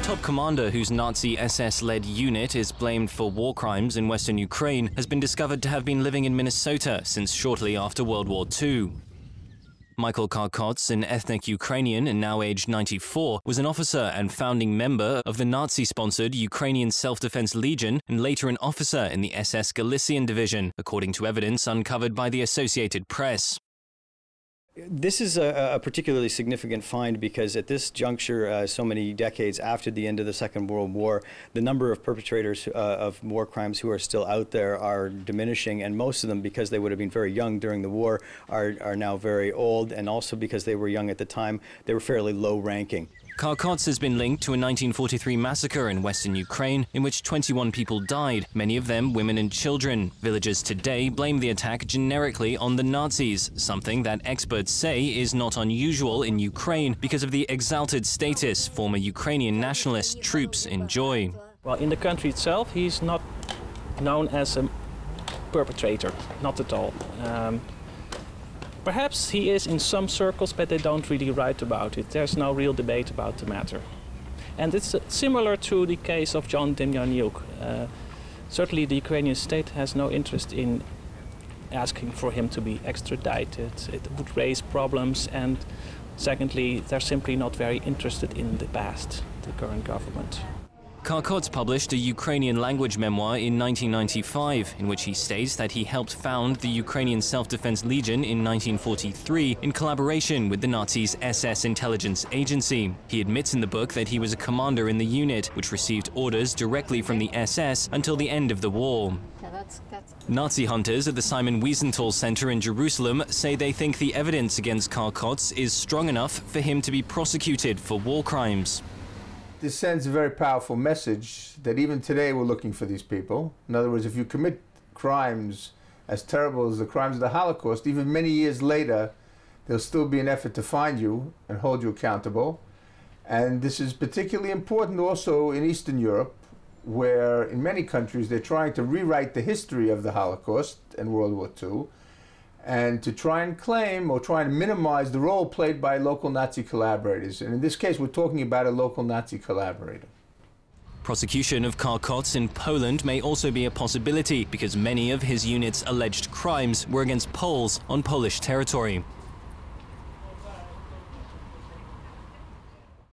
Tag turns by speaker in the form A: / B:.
A: top commander whose Nazi SS-led unit is blamed for war crimes in western Ukraine has been discovered to have been living in Minnesota since shortly after World War II. Michael Karkots, an ethnic Ukrainian and now aged 94, was an officer and founding member of the Nazi-sponsored Ukrainian Self-Defense Legion and later an officer in the SS Galician Division, according to evidence uncovered by the Associated Press.
B: This is a particularly significant find because at this juncture, so many decades after the end of the Second World War, the number of perpetrators of war crimes who are still out there are diminishing, and most of them, because they would have been very young during the war, are now very old, and also because they were young at the time, they were fairly low ranking.
A: Karkots has been linked to a 1943 massacre in western Ukraine in which 21 people died, many of them women and children. Villagers today blame the attack generically on the Nazis, something that experts say is not unusual in Ukraine because of the exalted status former Ukrainian nationalist troops enjoy.
C: Well, in the country itself, he's not known as a perpetrator, not at all. Perhaps he is in some circles, but they don't really write about it. There's no real debate about the matter. And it's similar to the case of John Demjanjuk. Certainly the Ukrainian state has no interest in asking for him to be extradited. It would raise problems, and secondly, they're simply not very interested in the past, the current government.
A: Karkots published a Ukrainian-language memoir in 1995, in which he states that he helped found the Ukrainian Self-Defense Legion in 1943 in collaboration with the Nazis' SS intelligence agency. He admits in the book that he was a commander in the unit, which received orders directly from the SS until the end of the war. Nazi hunters at the Simon Wiesenthal Center in Jerusalem say they think the evidence against Karkots is strong enough for him to be prosecuted for war crimes.
D: This sends a very powerful message that even today we're looking for these people. In other words, if you commit crimes as terrible as the crimes of the Holocaust, even many years later, there'll still be an effort to find you and hold you accountable. And this is particularly important also in Eastern Europe, where in many countries they're trying to rewrite the history of the Holocaust and World War II, and to try and claim or try and minimize the role played by local Nazi collaborators. And in this case, we're talking about a local Nazi collaborator.
A: Prosecution of Karkots in Poland may also be a possibility because many of his unit's alleged crimes were against Poles on Polish territory.